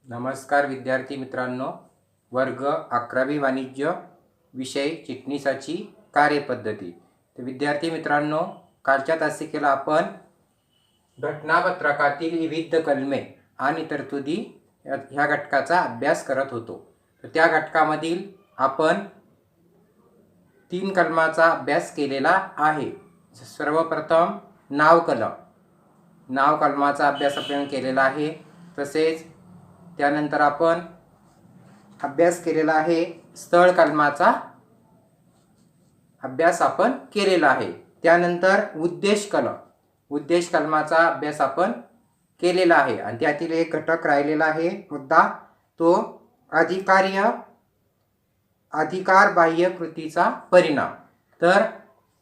नमस्कार विद्यार्थी मित्रांनो, वर्ग 11वी वाणिज्य विषय चिटणीसाची कार्यपद्धती। तर विद्यार्थी मित्रांनो, कालच्या तासिकेला आपण घटनापत्रकातील विविध कलमे आणि तरतुदी ह्या घटकाचा अभ्यास करत होतो। तर त्या घटकामधील आपण 3 कलमाचा अभ्यास केलेला आहे। सर्वप्रथम नाव कलमाचा अभ्यास आपण केलेला आहे। तसेच त्यानंतर आपण अभ्यास केलेला आहे स्थळ कलमाचा अभ्यास आपण केलेला आहे। त्यानंतर उद्देश कलमाचा अभ्यास आपण केलेला आहे आणि त्यातील एक घटक राहिलेला आहे मुद्दा, तो अधिकार बाह्य कृतीचा परिणाम। तर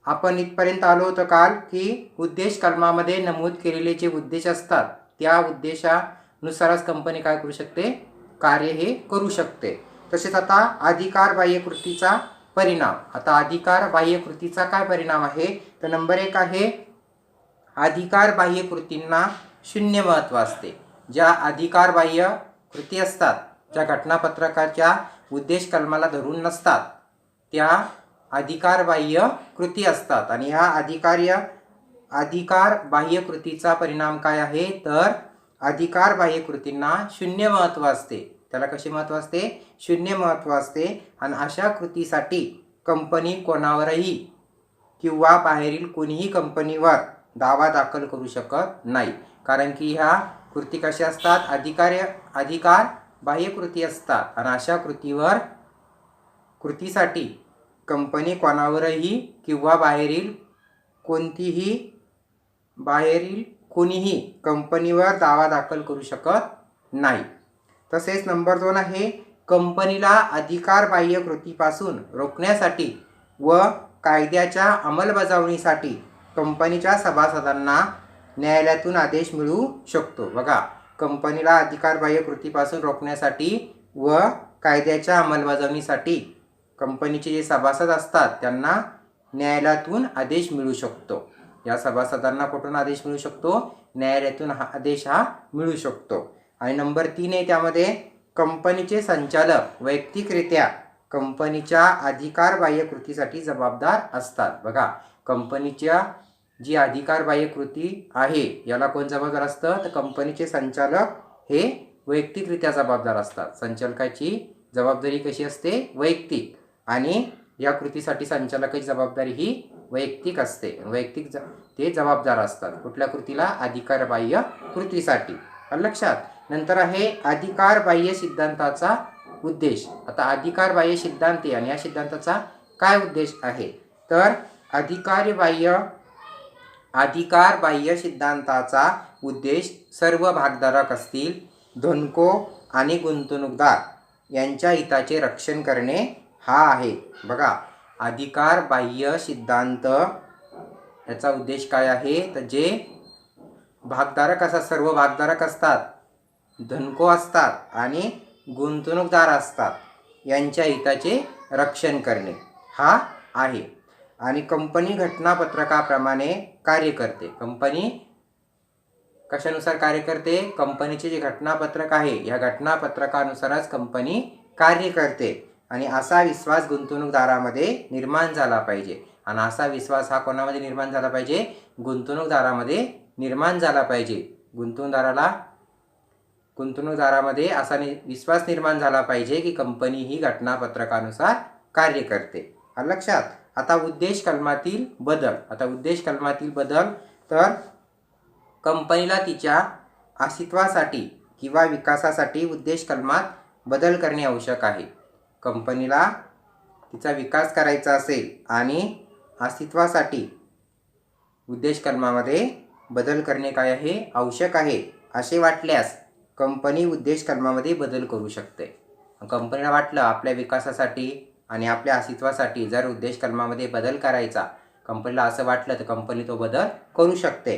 आपण इथपर्यंत आलो होतो काल की उद्देश कलमामध्ये नमूद केलेले जे उद्देश असतात त्या उद्देशानुसारच कंपनी काय करू शकते, कार्य हे करू शकते। तसेच आता अधिकार बाह्य कृतीचा परिणाम। आता अधिकार बाह्य कृतीचा काय परिणाम आहे, तर नंबर 1 आहे अधिकार बाह्य कृतींना शून्य महत्त्व असते। ज्या अधिकार बाह्य कृती असतात, ज्या घटनापत्रकाच्या उद्देश कलमाला धरून नसतात, त्या अधिकार बाह्य कृती असतात आणि ह्या अधिकार बाह्य कृतीचा परिणाम काय आहे, तर अधिकार बाह्य कृतींना शून्य महत्त्व असते। त्याला कशी महत्त्व असते, शून्य महत्त्व असते आणि अशा कृतीसाठी कंपनी कोणावरही किंवा बाहेरील कोणीही कंपनीवर दावा दाखल करू शकत नाही। कारण की ह्या कृती कशा असतात, अधिकार बाह्य कृती असतात आणि अशा कृतीसाठी कंपनी कोणावरही किंवा बाहेरील कोणीही कंपनीवर दावा दाखल करू शकत नाही। तसेच नंबर 2 आहे कंपनीला अधिकार बाह्य कृतीपासून रोखण्यासाठी व कायद्याच्या अंमलबजावणीसाठी कंपनीच्या सभासदांना न्यायालयातून आदेश मिळू शकतो। बघा, कंपनीला अधिकार बाह्य कृतीपासून रोखण्यासाठी व कायद्याच्या अंमलबजावणीसाठी कंपनीचे जे सभासद असतात त्यांना न्यायालयातून आदेश मिळू शकतो। या सभासदांना कुठून आदेश मिळू शकतो, न्यायालयातून आदेश मिळू शकतो। आणि नंबर 3 आहे त्यामध्ये कंपनीचे संचालक वैयक्तिकरित्या कंपनीच्या अधिकार बाह्य कृतीसाठी जबाबदार असतात। बघा, कंपनीच्या जी अधिकार बाह्य कृती आहे याला कोण जबाबदार असतं, तर कंपनीचे संचालक हे वैयक्तिकरित्या जबाबदार असतात। संचालकाची जबाबदारी कशी असते, वैयक्तिक, आणि या कृतीसाठी संचालकाची जबाबदारी ही वैयक्तिक असते। ते जबाबदार असतात कुठल्या कृतीला, अधिकार बाह्य कृतीसाठी। लक्षात। नंतर आहे अधिकार बाह्य सिद्धांताचा उद्देश। आता अधिकार बाह्य सिद्धांत आणि या सिद्धांताचा काय उद्देश आहे, तर अधिकार बाह्य सिद्धांताचा उद्देश सर्व भागधारक असतील धनको आणि गुंतवणूकदार यांच्या हिताचे रक्षण करणे हा आहे। बघा, अधिकार बाह्य सिद्धांत याचा उद्देश काय आहे, तर जे भागधारक असतात, सर्व भागधारक असतात, धनको असतात आणि गुंतवणूकदार असतात, यांच्या हिताचे रक्षण करणे हा आहे। आणि कंपनी घटनापत्रकाप्रमाणे कार्य करते। कंपनी कशानुसार कार्य करते, कंपनीचे जे घटनापत्रक आहे या घटनापत्रकानुसारच कंपनी कार्य करते आणि असा विश्वास गुंतवणूकदारामध्ये निर्माण झाला पाहिजे। आणि असा विश्वास हा कोणामध्ये निर्माण झाला पाहिजे, गुंतवणूकदारामध्ये निर्माण झाला पाहिजे। गुंतवणूकदारामध्ये असा विश्वास निर्माण झाला पाहिजे की कंपनी ही घटनापत्रकानुसार कार्य करते। लक्षात। आता उद्देश कलमातील बदल, तर कंपनीला तिच्या अस्तित्वासाठी किंवा विकासासाठी उद्देश कलमात बदल करणे आवश्यक आहे। कंपनीला तिचा विकास करायचा असेल आणि अस्तित्वासाठी उद्देश कलमामध्ये बदल करणे काय आहे, आवश्यक आहे, असे वाटल्यास कंपनी उद्देश कलमामध्ये बदल करू शकते। कंपनीला वाटलं आपल्या विकासासाठी आणि आपल्या अस्तित्वासाठी जर उद्देश कलमामध्ये बदल करायचा, कंपनीला असं वाटलं तर कंपनी तो बदल करू शकते।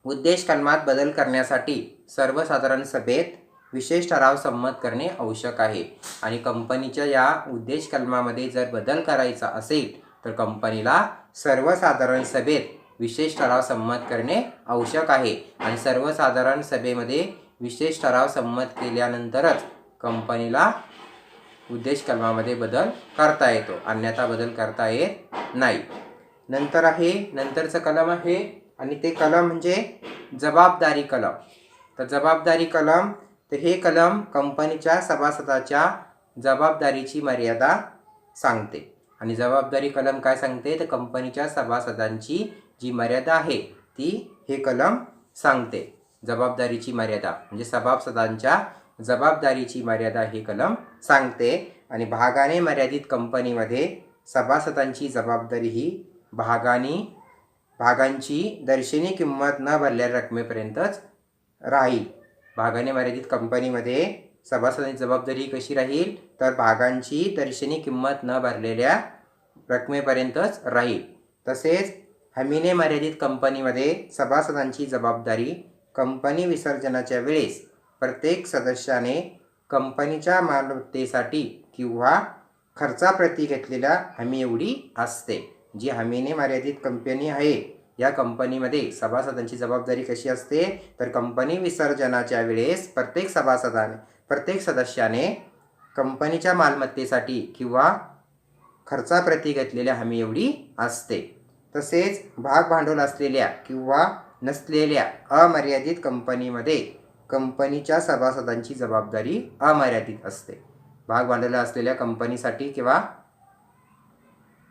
उद्देश कलमात बदल करण्यासाठी सर्वसाधारण सभेत विशेष ठराव संमत करणे आवश्यक आहे। आणि कंपनीच्या या उद्देश कलमामध्ये जर बदल करायचा असेल तर कंपनीला सर्वसाधारण सभेत विशेष ठराव संमत करणे आवश्यक आहे। आणि सर्वसाधारण सभेमध्ये विशेष ठराव संमत केल्यानंतरच कंपनीला उद्देश कलमामध्ये बदल करता येतो, अन्यथा बदल करता येत नाही. नंतरचं कलम आहे आणि ते कलम म्हणजे जबाबदारी कलम. तर जबाबदारी कलम, तर हे कलम कंपनीच्या सभासदाच्या जबाबदारीची मर्यादा सांगते. आणि जबाबदारी कलम काय सांगते, तर कंपनीच्या सभासदांची जी मर्यादा आहे ती हे कलम सांगते. जबाबदारीची मर्यादा म्हणजे सभासदांच्या जबाबदारीची मर्यादा हे कलम सांगते. आणि भागाने मर्यादित कंपनीमध्ये सभासदांची जबाबदारी ही भागांची दर्शनी किंमत न भरलेल्या रकमेपर्यंतच राहील. भागाने मर्यादित कंपनीमध्ये सभासदांची जबाबदारी कशी राहील, तर भागांची दर्शनी किंमत न भरलेल्या रकमेपर्यंतच राहील. तसेच हमीने मर्यादित कंपनीमध्ये सभासदांची जबाबदारी कंपनी विसर्जनाच्या वेळेस प्रत्येक सदस्याने कंपनीच्या मालमत्तेसाठी किंवा खर्चाप्रती घेतलेल्या हमी एवढी असते. जी हमीने मर्यादित कंपनी आहे या कंपनीमध्ये सभासदांची जबाबदारी कशी असते, तर कंपनी विसर्जनाच्या वेळेस प्रत्येक सदस्याने कंपनीच्या मालमत्तेसाठी किंवा खर्चाप्रती घेतलेल्या हमी एवढी असते. तसेच भाग भांडवल असलेल्या किंवा नसलेल्या अमर्यादित कंपनीमध्ये कंपनीच्या सभासदांची जबाबदारी अमर्यादित असते. भाग भांडवल असलेल्या कंपनीसाठी किंवा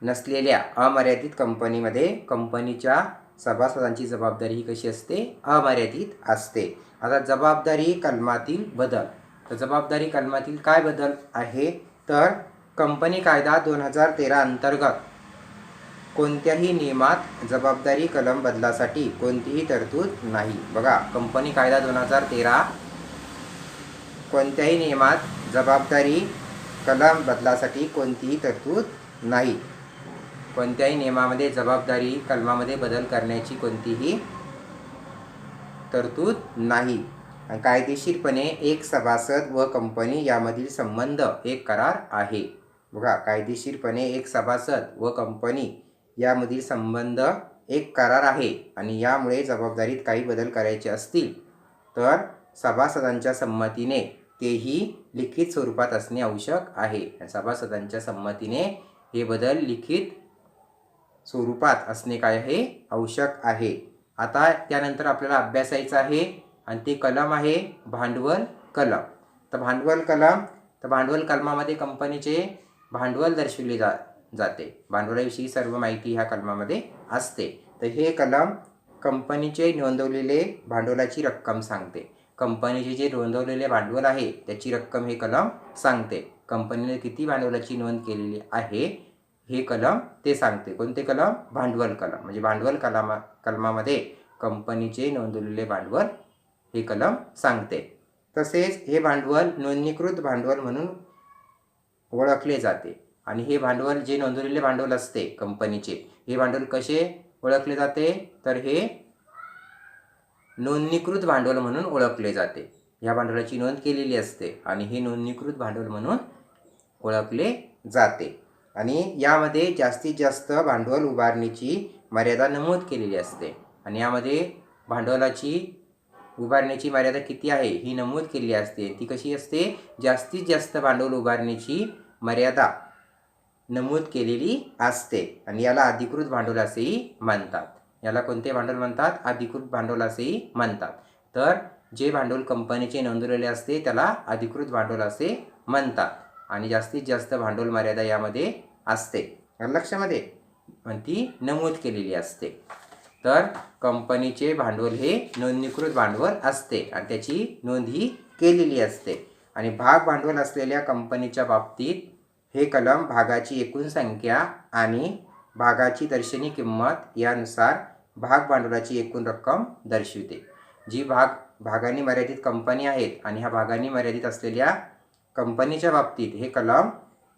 नसलेल्या अमर्यादित कंपनीमध्ये कंपनीच्या सभासदांची जबाबदारी ही कशी असते, अमर्यादित असते. आता जबाबदारी कलमातील बदल. तर जबाबदारी कलमातील काय बदल आहे, तर कंपनी कायदा 2013 अंतर्गत कोणत्याही नियमात जबाबदारी कलम बदलासाठी कोणतीही तरतूद नाही. बघा, कंपनी कायदा 2013 कोणत्याही नियमात जबाबदारी कलम बदलासाठी कोणतीही तरतूद नाही. कोणत्याही नियमामध्ये जबाबदारी कलमामध्ये बदल करण्याची कोणतीही तरतूद नाही. कायदेशीरपणे एक सभासद व कंपनी यामधील संबंध एक करार आहे. बघा, कायदेशीरपणे एक सभासद व कंपनी यामधील संबंध एक करार आहे आणि यामुळे जबाबदारीत काही बदल करायचे असतील तर सभासदांच्या संमतीने तेही लिखित स्वरूपात असणे आवश्यक आहे. सभासदांच्या संमतीने हे बदल लिखित स्वरूपात असणे काय आहे, आवश्यक आहे. आता त्यानंतर आपल्याला अभ्यासायचं आहे आणि ते कलम आहे भांडवल कलम. तर भांडवल कलमामध्ये कंपनीचे भांडवल दर्शविले जाते. भांडवलाविषयी सर्व माहिती ह्या कलमामध्ये असते. तर हे कलम कंपनीचे नोंदवलेले भांडवलाची रक्कम सांगते. कंपनीचे जे नोंदवलेले भांडवल आहे त्याची रक्कम हे कलम सांगते. कंपनीने किती भांडवलाची नोंद केलेली आहे हे कलम ते सांगते. कोणते कलम? भांडवल कलम. म्हणजे भांडवल कलमामध्ये कंपनीचे नोंदवलेले भांडवल हे कलम सांगते. तसेच हे भांडवल नोंदणीकृत भांडवल म्हणून ओळखले जाते. आणि हे भांडवल जे नोंदवलेले भांडवल असते कंपनीचे, हे भांडवल कसे ओळखले जाते, तर हे नोंदणीकृत भांडवल म्हणून ओळखले जाते. या भांडवलाची नोंद केलेली असते आणि हे नोंदणीकृत भांडवल म्हणून ओळखले जाते. आणि यामध्ये जास्तीत जास्त भांडवल उभारणीची मर्यादा नमूद केलेली असते. आणि यामध्ये भांडवलाची उभारण्याची मर्यादा किती आहे ही नमूद केलेली असते. ती कशी असते? जास्तीत जास्त भांडवल उभारण्याची मर्यादा नमूद केलेली असते. आणि याला अधिकृत भांडवल असेही म्हणतात. याला कोणते भांडवल म्हणतात? अधिकृत भांडवल असेही म्हणतात. तर जे भांडवल कंपनीचे नोंदवलेले असते त्याला अधिकृत भांडवल असे म्हणतात. आणि जास्तीत जास्त भांडवल मर्यादा यामध्ये असते, लक्षामध्ये, आणि ती नमूद केलेली असते. तर कंपनीचे भांडवल हे नोंदणीकृत भांडवल असते आणि त्याची नोंद ही केलेली असते. आणि भाग भांडवल असलेल्या कंपनीच्या बाबतीत हे कलम भागाची एकूण संख्या आणि भागाची दर्शनी किंमत यानुसार भाग भांडवलाची एकूण रक्कम दर्शविते. जी भागांनी मर्यादित कंपनी आहेत आणि ह्या भागांनी मर्यादित असलेल्या कंपनीच्या बाबतीत हे कलम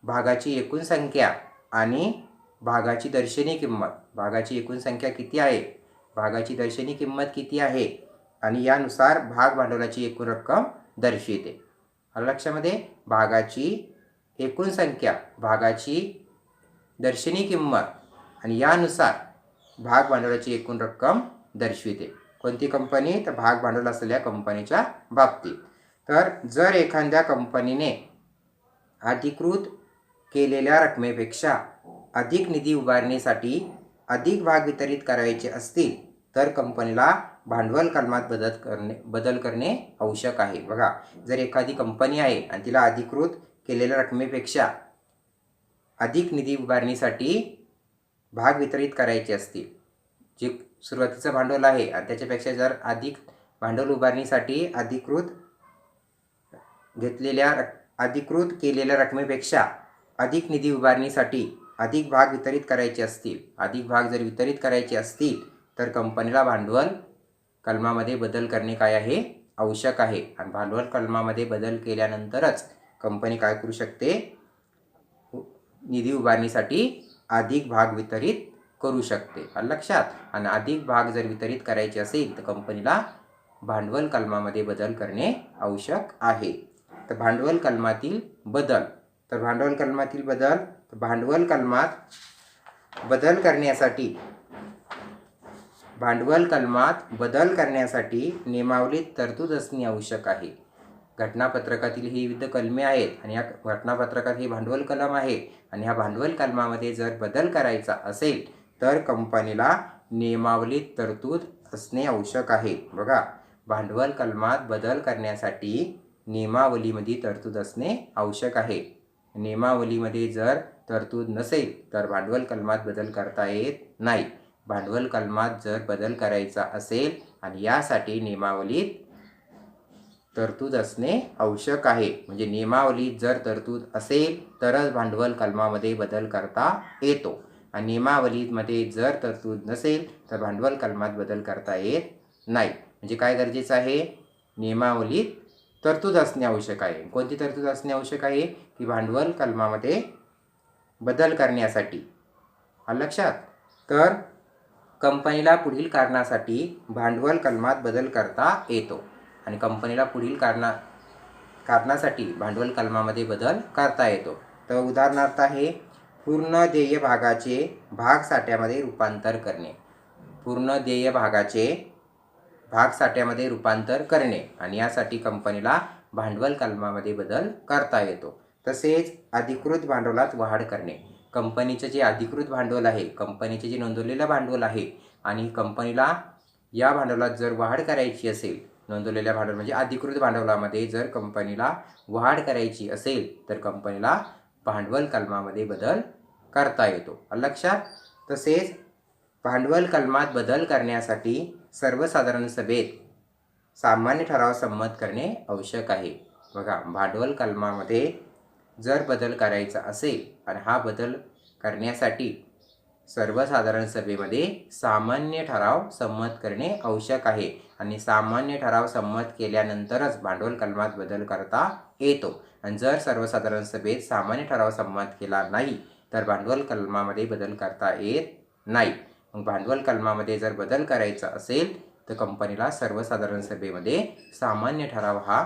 भागाची एकूण संख्या आणि भागाची दर्शनी किंमत, भागाची एकूण संख्या किती आहे, भागाची दर्शनी किंमत किती आहे आणि यानुसार भाग भांडवलाची एकूण रक्कम दर्शविते. लक्षामध्ये, भागाची एकूण संख्या, भागाची दर्शनी किंमत आणि यानुसार भाग भांडवलाची एकूण रक्कम दर्शविते. कोणती कंपनी? तर भाग भांडवल असलेल्या कंपनीच्या बाबतीत. तर जर एखाद्या कंपनीने अधिकृत केलेल्या रकमेपेक्षा अधिक निधी उभारणीसाठी अधिक भाग वितरित करायचे असतील तर कंपनीला भांडवल कलमात बदल करणे आवश्यक आहे. बघा, जर एखादी कंपनी आहे आणि तिला अधिकृत केलेल्या रकमेपेक्षा अधिक निधी उभारणीसाठी भाग वितरित करायचे असतील, जे सुरुवातीचं भांडवल आहे आणि त्याच्यापेक्षा जर अधिक भांडवल उभारणीसाठी अधिकृत केलेल्या रकमेपेक्षा अधिक निधी उभारणीसाठी अधिक भाग वितरित करायचे असतील, अधिक भाग जर वितरित करायचे असतील तर कंपनीला भांडवल कलमामध्ये बदल करणे काय आहे? आवश्यक आहे. आणि भांडवल कलमामध्ये बदल केल्यानंतरच कंपनी काय करू शकते? निधी उभारणीसाठी अधिक भाग वितरित करू शकते. लक्षात. आणि अधिक भाग जर वितरित करायचे असेल तर कंपनीला भांडवल कलमामध्ये बदल करणे आवश्यक आहे. तर भांडवल कलमातील बदल. तर भांडवल कलमातील बदल, भांडवल कलमात बदल करण्यासाठी नियमावलीत तरतूद असणे आवश्यक आहे. घटनापत्रकातील ही विविध कलमे आहेत आणि या घटनापत्रकात हे भांडवल कलम आहे आणि ह्या भांडवल कलमामध्ये जर बदल करायचा असेल तर कंपनीला नियमावलीत तरतूद असणे आवश्यक आहे. बघा, भांडवल कलमात बदल करण्यासाठी नियमावलीमध्ये तरतूद असणे आवश्यक आहे. नियमावलीमध्ये जर तरतूद नसेल तर भांडवल कलमात बदल करता येत नाही. भांडवल कलमात जर बदल करायचा असेल आणि यासाठी नियमावलीत तरतूद असणे आवश्यक आहे. म्हणजे नियमावलीत जर तरतूद असेल तरच भांडवल कलमामध्ये बदल करता येतो आणि नियमावलीमध्ये जर तरतूद नसेल तर भांडवल कलमात बदल करता येत नाही. म्हणजे काय गरजेचं आहे? नियमावलीत तरतूद असणे आवश्यक आहे. कोणती तरतूद असणे आवश्यक आहे? की भांडवल कलमामध्ये बदल करण्यासाठी. लक्षात. तर कंपनीला पुढील कारणासाठी भांडवल कलमात बदल करता येतो आणि कंपनीला पुढील कारणासाठी भांडवल कलमामध्ये बदल करता येतो. तर उदाहरणार्थ आहे पूर्ण देय भागाचे भाग साठ्यामध्ये रूपांतर करणे. पूर्ण देय भागाचे भाग साठ्यामध्ये रूपांतर करणे आणि यासाठी कंपनीला भांडवल कलमामध्ये बदल करता येतो. तसेच अधिकृत भांडवलात वाढ करणे. कंपनीचं जे अधिकृत भांडवल आहे, कंपनीचे जे नोंदवलेलं भांडवल आहे आणि कंपनीला या भांडवलात जर वाढ करायची असेल, नोंदवलेल्या भांडवल म्हणजे अधिकृत भांडवलामध्ये जर कंपनीला वाढ करायची असेल तर कंपनीला भांडवल कलमामध्ये बदल करता येतो. लक्षात. तसेच भांडवल कलमात बदल करण्यासाठी सर्वसाधारण सभेत सामान्य ठराव संमत करणे आवश्यक आहे. बघा, भांडवल कलमामध्ये जर बदल करायचा असेल आणि हा बदल करण्यासाठी सर्वसाधारण सभेमध्ये सामान्य ठराव संमत करणे आवश्यक आहे आणि सामान्य ठराव संमत केल्यानंतरच भांडवल कलमात बदल करता येतो. आणि जर सर्वसाधारण सभेत सामान्य ठराव संमत केला नाही तर भांडवल कलमामध्ये बदल करता येत नाही. मग भांडवल कलमामध्ये जर बदल करायचा असेल तर कंपनीला सर्वसाधारण सभेमध्ये सामान्य ठराव हा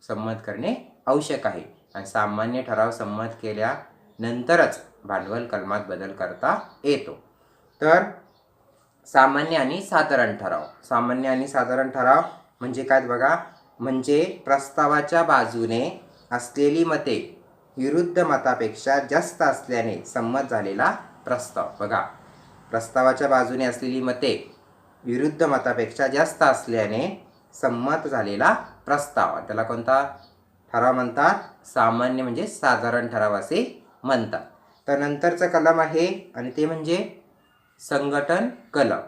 संमत करणे आवश्यक आहे आणि सामान्य ठराव संमत केल्यानंतरच भांडवल कलमात बदल करता येतो. तर सामान्य आणि साधारण ठराव. सामान्य आणि साधारण ठराव म्हणजे काय? बघा, म्हणजे प्रस्तावाच्या बाजूने असलेली मते विरुद्ध मतापेक्षा जास्त असल्याने संमत झालेला प्रस्ताव. बघा, प्रस्तावाच्या बाजूने असलेली मते विरुद्ध मतापेक्षा जास्त असल्याने संमत झालेला प्रस्ताव, त्याला कोणता ठराव म्हणतात? सामान्य म्हणजे साधारण ठराव असे म्हणतात. तर नंतरचं कलम आहे आणि ते म्हणजे संघटन कलम.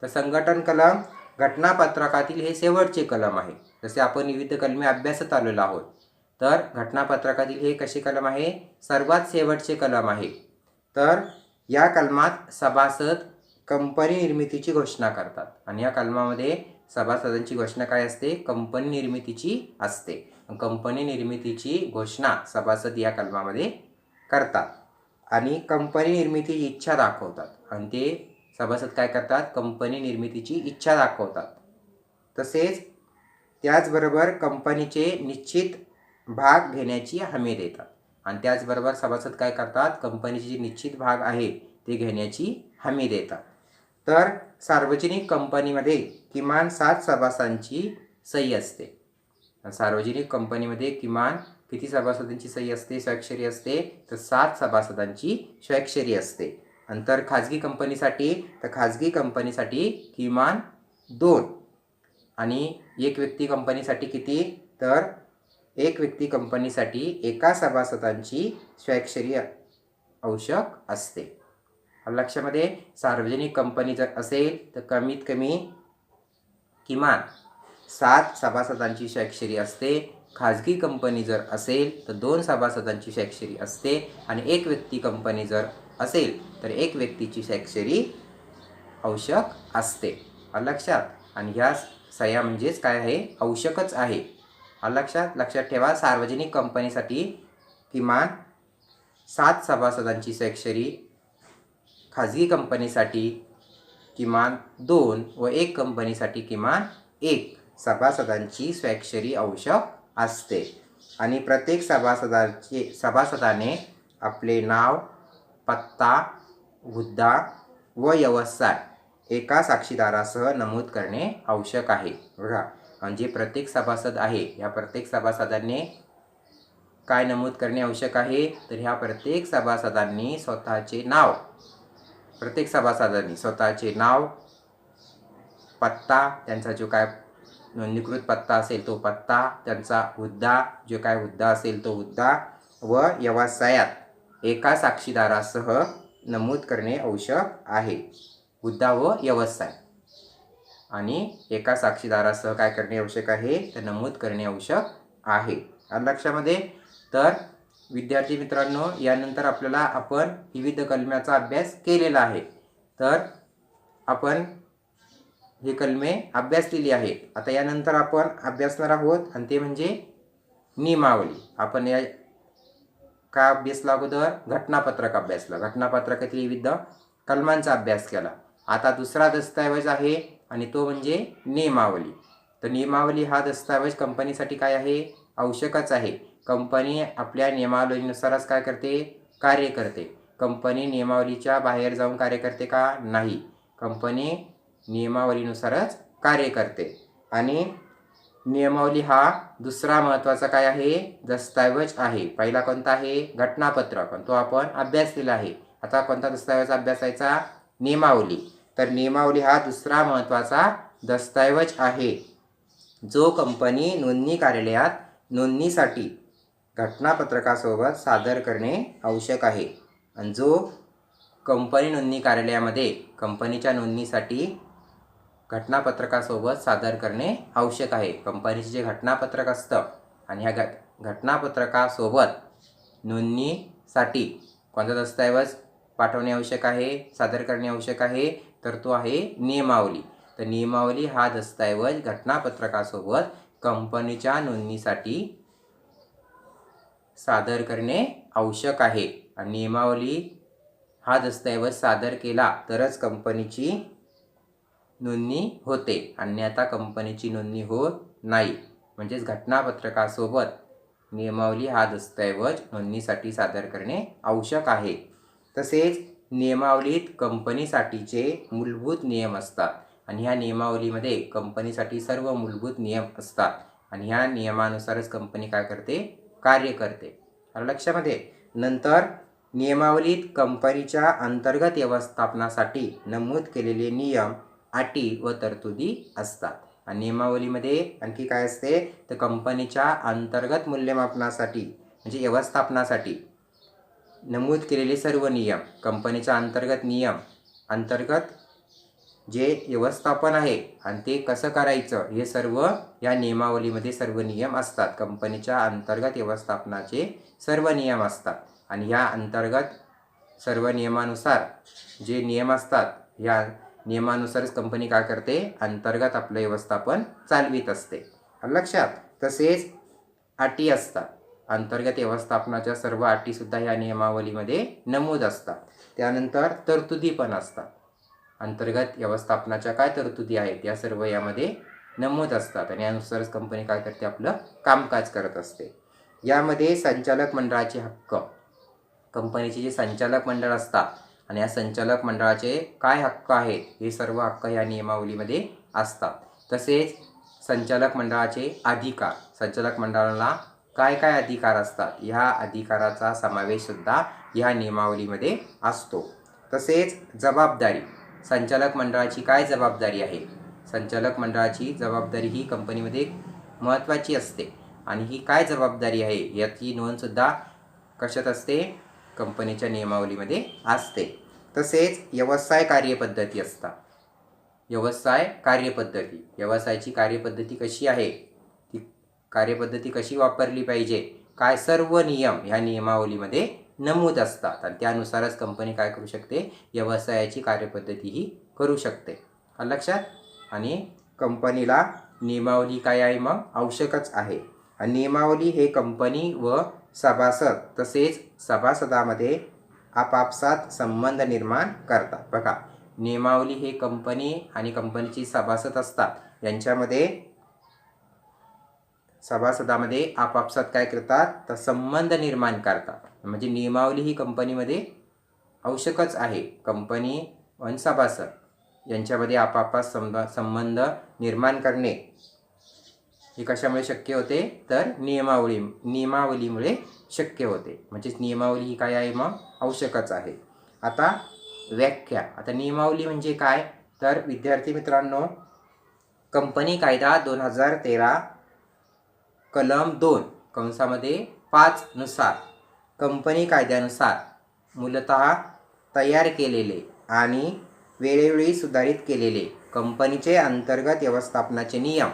तर संघटन कलम घटनापत्रकातील हे शेवटचे कलम आहे. जसे आपण विविध कलमे अभ्यासत आलेलो आहोत, तर घटनापत्रकातील हे कसे कलम आहे? सर्वात शेवटचे कलम आहे. तर या कलमात सभासद कंपनी निर्मितीची घोषणा करतात आणि या कलमामध्ये सभासदांची घोषणा काय असते? कंपनी निर्मितीची असते. कंपनी निर्मितीची घोषणा सभासद या कलमामध्ये करतात आणि कंपनी निर्मितीची इच्छा दाखवतात आणि ते सभासद काय करतात? कंपनी निर्मितीची इच्छा दाखवतात. तसेच त्याचबरोबर कंपनीचे निश्चित भाग घेण्याची हमी देतात आणि त्याचबरोबर सभासद काय करतात? कंपनीचे जे निश्चित भाग आहे ते घेण्याची हमी देतात. तर सार्वजनिक कंपनीमध्ये किमान 7 सभासदांची सही असते. सार्वजनिक कंपनीमध्ये किमान किती सभासदांची सही असते, स्वाक्षरी असते? तर 7 सभासदांची स्वाक्षरी असते. नंतर खाजगी कंपनीसाठी, तर खाजगी कंपनीसाठी किमान 2 आणि एक व्यक्ती कंपनीसाठी किती? तर एक व्यक्ती कंपनीसाठी एका सभासदांची स्वाक्षरी आवश्यक असते. लक्षामध्ये सार्वजनिक कंपनी जर असेल तर कमीत कमी किमान 7 सभासदांची स्वाक्षरी असते. खाजगी कंपनी जर असेल तर 2 सभासदांची स्वाक्षरी असते आणि एक व्यक्ती कंपनी जर असेल तर एक व्यक्तीची स्वाक्षरी आवश्यक असते. लक्षात. आणि ह्या सह्या म्हणजेच काय आहे? आवश्यकच आहे. लक्षात ठेवा. सार्वजनिक कंपनीसाठी किमान 7 सभासदांची स्वाक्षरी, खाजगी कंपनीसाठी किमान 2 व एक कंपनीसाठी किमान 1 सभासदांची स्वाक्षरी आवश्यक असते. आणि प्रत्येक सभासदाने आपले नाव, पत्ता, हुद्दा व व्यवसाय एका साक्षीदारासह नमूद करणे आवश्यक आहे. बघा, म्हणजे प्रत्येक सभासद आहे, या प्रत्येक सभासदांनी काय नमूद करणे आवश्यक आहे? तर ह्या प्रत्येक सभासदांनी स्वतःचे नाव, प्रत्येक सभासदांनी स्वतःचे नाव, पत्ता, त्यांचा जो काय नोंदणीकृत पत्ता असेल तो पत्ता, त्यांचा हुद्दा, जो काय हुद्दा असेल तो हुद्दा व व्यवसायात एका साक्षीदारासह नमूद करणे आवश्यक आहे. हुद्दा व व्यवसाय आणि एका साक्षीदारासह काय करणे आवश्यक आहे? तर नमूद करणे आवश्यक आहे. लक्षामध्ये. तर विद्यार्थी मित्रांनो, यानंतर आपण विविध कलमाचा अभ्यास केलेला आहे. तर आपण हे कलमे अभ्यासलेली आहेत. आता यानंतर आपण अभ्यासणार आहोत आणि ते म्हणजे नियमावली. आपण या काय अभ्यासला अगोदर? घटनापत्रक अभ्यासला. घटनापत्रकातील विविध कलमांचा अभ्यास केला. आता दुसरा दस्तऐवज आहे आणि तो म्हणजे नियमावली. तर नियमावली हा दस्तऐवज कंपनीसाठी काय आहे? आवश्यकच आहे. कंपनी आपल्या नियमावलीनुसारच काय करते? कार्य करते. कंपनी नियमावलीच्या बाहेर जाऊन कार्य करते का? नाही. कंपनी नियमावलीनुसारच कार्य करते. आणि नियमावली हा दुसरा महत्त्वाचा काय आहे? दस्तऐवज आहे. पहिला कोणता आहे? घटनापत्रक, तो आपण अभ्यासलेला आहे. आता कोणता दस्तऐवज अभ्यासायचा? नियमावली. तर नियमावली हा दुसरा महत्त्वाचा दस्तऐवज आहे, जो कंपनी नोंदणी कार्यालयात नोंदणीसाठी घटनापत्रकासोबत सादर करणे आवश्यक आहे. आणि जो कंपनी नोंदणी कार्यालयामध्ये कंपनीच्या नोंदणीसाठी घटनापत्रकासोबत सादर करणे आवश्यक आहे. कंपनीचे जे घटनापत्रक असतं आणि ह्या घटनापत्रकासोबत नोंदणीसाठी कोणता दस्तऐवज पाठवणे आवश्यक आहे, सादर करणे आवश्यक आहे? तर तो आहे नियमावली. तर नियमावली हा दस्तऐवज घटनापत्रकासोबत कंपनीच्या नोंदणीसाठी सादर करणे आवश्यक आहे. आणि नियमावली हा दस्तऐवज सादर केला तरच कंपनीची नोंदणी होते, अन्यथा कंपनीची नोंदणी होत नाही. म्हणजेच घटनापत्रकासोबत नियमावली हा दस्तऐवज नोंदणीसाठी सादर करणे आवश्यक आहे. तसेच नियमावलीत कंपनीसाठीचे मूलभूत नियम असतात आणि ह्या नियमावलीमध्ये कंपनीसाठी सर्व मूलभूत नियम असतात आणि ह्या नियमानुसारच कंपनी काय करते? कार्य करते. लक्षामध्ये. नंतर नियमावलीत कंपनीच्या अंतर्गत व्यवस्थापनासाठी नमूद केलेले नियम, अटी व तरतुदी असतात. आणि नियमावलीमध्ये आणखी काय असते? तर कंपनीच्या अंतर्गत मूल्यमापनासाठी म्हणजे व्यवस्थापनासाठी नमूद केलेले सर्व नियम, कंपनीच्या अंतर्गत नियम, अंतर्गत जे व्यवस्थापन आहे आणि ते कसं करायचं हे सर्व या नियमावलीमध्ये सर्व नियम असतात. कंपनीच्या अंतर्गत व्यवस्थापनाचे सर्व नियम असतात आणि ह्या अंतर्गत सर्व नियमानुसार जे नियम असतात, या नियमानुसारच कंपनी काय करते? अंतर्गत आपलं व्यवस्थापन चालवित असते. लक्षात. तसेच अटी असतात. अंतर्गत व्यवस्थापनाच्या सर्व अटीसुद्धा ह्या नियमावलीमध्ये नमूद असतात. त्यानंतर तरतुदी पण असतात. अंतर्गत व्यवस्थापनाच्या काय तरतुदी आहेत या सर्व यामध्ये नमूद असतात आणि यानुसारच कंपनी काय करते? आपलं कामकाज करत असते. यामध्ये संचालक मंडळाचे हक्क, कंपनीचे जे संचालक मंडळ असतात आणि या संचालक मंडळाचे काय हक्क आहेत हे सर्व हक्क या नियमावलीमध्ये असतात. तसेच संचालक मंडळाचे अधिकार, संचालक मंडळाला काय काय अधिकार असतात ह्या अधिकाराचा समावेशसुद्धा ह्या नियमावलीमध्ये असतो. तसेच जबाबदारी, संचालक मंडळाची काय जबाबदारी आहे, संचालक मंडळाची जबाबदारी ही कंपनीमध्ये महत्त्वाची असते आणि ही काय जबाबदारी आहे याची नोंदसुद्धा कशात असते, कंपनीच्या नियमावलीमध्ये असते. तसेच व्यवसाय कार्यपद्धती असतात. व्यवसाय कार्यपद्धती, व्यवसायाची कार्यपद्धती कशी आहे, ती कार्यपद्धती कशी वापरली पाहिजे, काय सर्व नियम ह्या नियमावलीमध्ये नमूद असतात आणि त्यानुसारच कंपनी काय करू शकते, व्यवसायाची कार्यपद्धतीही करू शकते. लक्षात. आणि कंपनीला नियमावली काय आहे मग आवश्यकच आहे. आणि नियमावली हे कंपनी व सभासद तसेच सभासदामध्ये आपापसात संबंध निर्माण करतात. बघा, नियमावली हे कंपनी आणि कंपनीची सभासद असतात यांच्यामध्ये सभासदामध्ये आपापसात काय करतात तर संबंध निर्माण करतात. म्हणजे नियमावली ही कंपनीमध्ये आवश्यकच आहे. कंपनी व सभासद यांच्यामध्ये आपापसात संबंध निर्माण करणे हे कशामुळे शक्य होते तर नियमावलीमुळे शक्य होते. म्हणजेच नियमावली ही काय आहे मग आवश्यकच आहे. आता व्याख्या. आता नियमावली म्हणजे काय तर विद्यार्थी मित्रांनो, कंपनी कायदा 2013 कलम 2 कंसामध्ये 5 नुसार कंपनी कायद्यानुसार मूलतः तयार केलेले आणि वेळोवेळी सुधारित केलेले कंपनीचे अंतर्गत व्यवस्थापनाचे नियम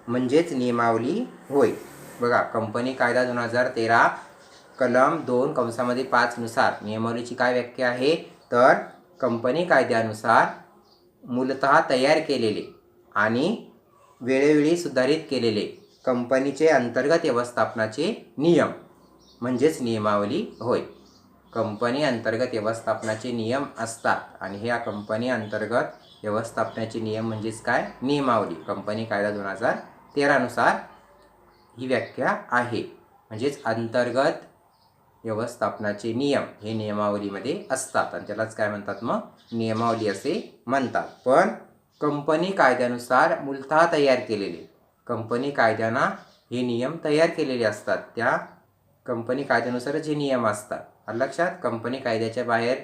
म्हणजेच नियमावली होय. बघा, कंपनी कायदा 2013 कलम 2 कंसामध्ये 5 नुसार नियमावलीची काय व्याख्या आहे तर कंपनी कायद्यानुसार मूलतः तयार केलेले आणि वेळोवेळी सुधारित केलेले कंपनीचे अंतर्गत व्यवस्थापनाचे नियम म्हणजेच नियमावली होय. कंपनी अंतर्गत व्यवस्थापनाचे नियम असतात आणि ह्या कंपनी अंतर्गत व्यवस्थापनाचे नियम म्हणजेच काय नियमावली. कंपनी कायदा 2013 नुसार ही व्याख्या आहे. म्हणजेच अंतर्गत व्यवस्थापनाचे नियम हे नियमावलीमध्ये असतात आणि त्यालाच काय म्हणतात मग नियमावली असे म्हणतात. पण कंपनी कायद्यानुसार मूलतः तयार केलेले, कंपनी कायद्यानं हे नियम तयार केलेले असतात. त्या कंपनी कायद्यानुसारच हे नियम असतात. लक्षात. कंपनी कायद्याच्या बाहेर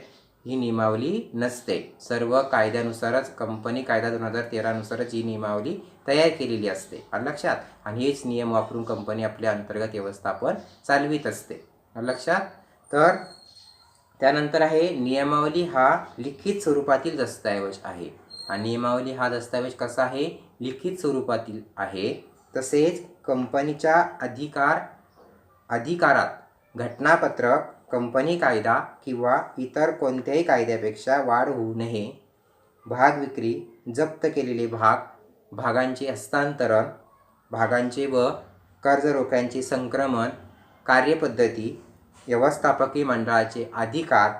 ही नियमावली नसते. सर्व कायद्यानुसारच कंपनी कायदा 2013 नुसारच ही नियमावली तयार केलेली असते. लक्षात. आणि हेच नियम वापरून कंपनी आपल्या अंतर्गत व्यवस्थापन चालवित असते. लक्षात. तर त्यानंतर आहे नियमावली हा लिखित स्वरूपातील दस्तऐवज आहे. आणि नियमावली हा दस्तऐवज कसा आहे लिखित स्वरूपातील आहे. तसेच कंपनीच्या अधिकारात घटनापत्रक, कंपनी कायदा किंवा इतर कोणत्याही कायद्यापेक्षा वाढ होऊ नये, भाग विक्री, जप्त केलेले भागांचे हस्तांतरण, भागांचे व कर्ज रोख्यांचे संक्रमण, कार्यपद्धती, व्यवस्थापकीय मंडळाचे अधिकार,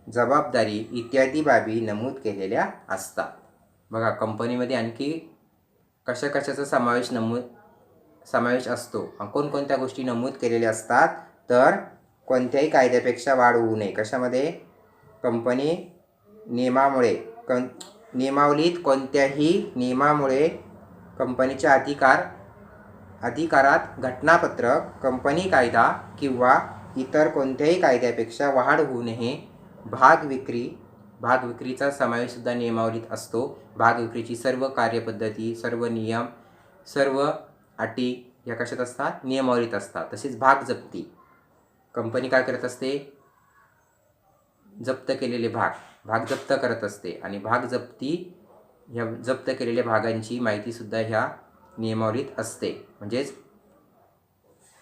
जबाबदारी इत्यादी बाबी नमूद केलेल्या असतात. बघा, कंपनीमध्ये आणखी कशाचा समावेश असतो, कोणकोणत्या गोष्टी नमूद केलेल्या असतात तर कोणत्याही कायद्यापेक्षा वाढ होऊ नये. कशामध्ये कंपनी नियमावलीत कोणत्याही नियमामुळे कंपनीच्या अधिकारात घटनापत्रक, कंपनी कायदा किंवा इतर कोणत्याही कायद्यापेक्षा वाढ होऊ नये, भाग विक्रीचा समावेशसुद्धा नियमावलीत असतो. भाग विक्रीची सर्व कार्यपद्धती, सर्व नियम, सर्व अटी या कशात असतात नियमावलीत असतात. तसेच भाग जप्ती, कंपनी काय करत असते जप्त केलेले भाग जप्त करत असते आणि भाग जप्ती ह्या जप्त केलेल्या भागांची माहितीसुद्धा ह्या नियमावलीत असते. म्हणजेच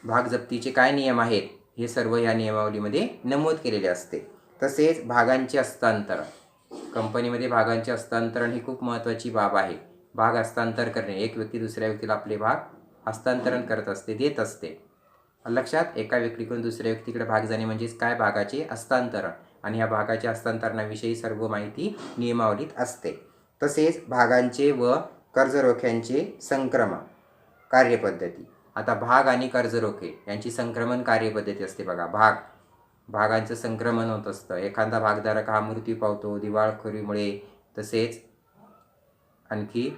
भाग जप्तीचे काय नियम आहेत हे सर्व ह्या नियमावलीमध्ये नमूद केलेले असते. तसेच भागांचे हस्तांतरण, कंपनीमध्ये भागांचे हस्तांतरण ही खूप महत्त्वाची बाब आहे. भाग हस्तांतर करणे, एक व्यक्ती दुसऱ्या व्यक्तीला आपले भाग हस्तांतरण करत असते, देत असते. लक्षात. एका व्यक्तीकडून दुसऱ्या व्यक्तीकडे भाग जाणे म्हणजेच काय भागाचे हस्तांतरण आणि ह्या भागाच्या हस्तांतरणाविषयी सर्व माहिती नियमावलीत असते. तसेच भागांचे व कर्जरोख्यांचे संक्रमण कार्यपद्धती. आता भाग आणि कर्जरोखे यांची संक्रमण कार्यपद्धती असते. बघा, भागांचं संक्रमण होत असतं. एखादा भागधारक हा मृत्यू पावतो दिवाळखोरीमुळे, तसेच आणखी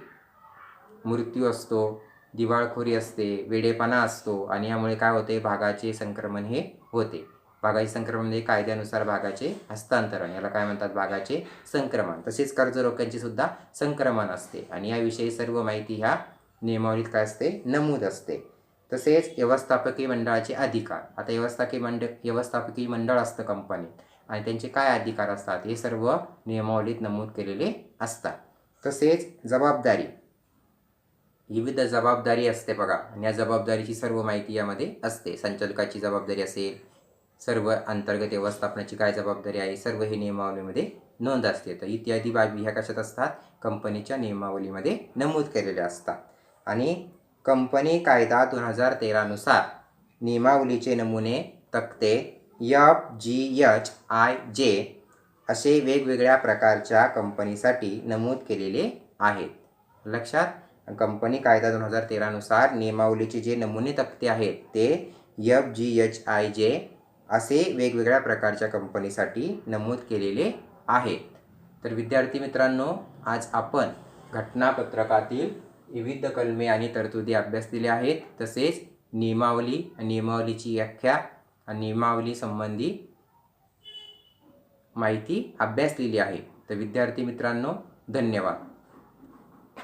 मृत्यू असतो, दिवाळखोरी असते, वेडेपणा असतो आणि यामुळे काय होते, भागाचे संक्रमण हे होते. भागाचे संक्रमण म्हणजे कायद्यानुसार भागाचे हस्तांतरण, याला काय म्हणतात, भागाचे संक्रमण. तसेच कर्ज रोख्यांचे सुद्धा संक्रमण असते आणि याविषयी सर्व माहिती ह्या नियमावलीत काय असते, नमूद असते. तसेच व्यवस्थापकीय मंडळाचे अधिकार. आता व्यवस्थापकीय मंडळ असतं कंपनीत आणि त्यांचे काय अधिकार असतात हे सर्व नियमावलीत नमूद केलेले असतात. तसेच जबाबदारी, विविध जबाबदारी असते बघा, आणि या जबाबदारीची सर्व माहिती यामध्ये असते. संचालकाची जबाबदारी असेल, सर्व अंतर्गत व्यवस्थापनाची काय जबाबदारी आहे, सर्व हे नियमावलीमध्ये नोंद असते. तर इत्यादी बाबी ह्या कशात असतात, कंपनीच्या नियमावलीमध्ये नमूद केलेल्या असतात. आणि कंपनी कायदा 2013 नुसार नियमावलीचे नमुने तक्ते FGHIJ असे वेगवेगळ्या प्रकारच्या कंपनीसाठी नमूद केलेले आहेत. लक्षात, कंपनी कायदा 2013 नुसार नियमावलीचे जे नमुने तक्ते आहेत ते FGHIJ असे वेगवेगळ्या प्रकारच्या कंपनीसाठी नमूद केलेले आहेत. तर विद्यार्थी मित्रांनो, आज आपण घटनापत्रकातील विविध कलमे आणि तरतुदी अभ्यासलेले आहेत. तसेच नियमावलीची व्याख्या आणि नियमावली संबंधी माहिती अभ्यासलेली आहे. तर विद्यार्थी मित्रांनो, धन्यवाद.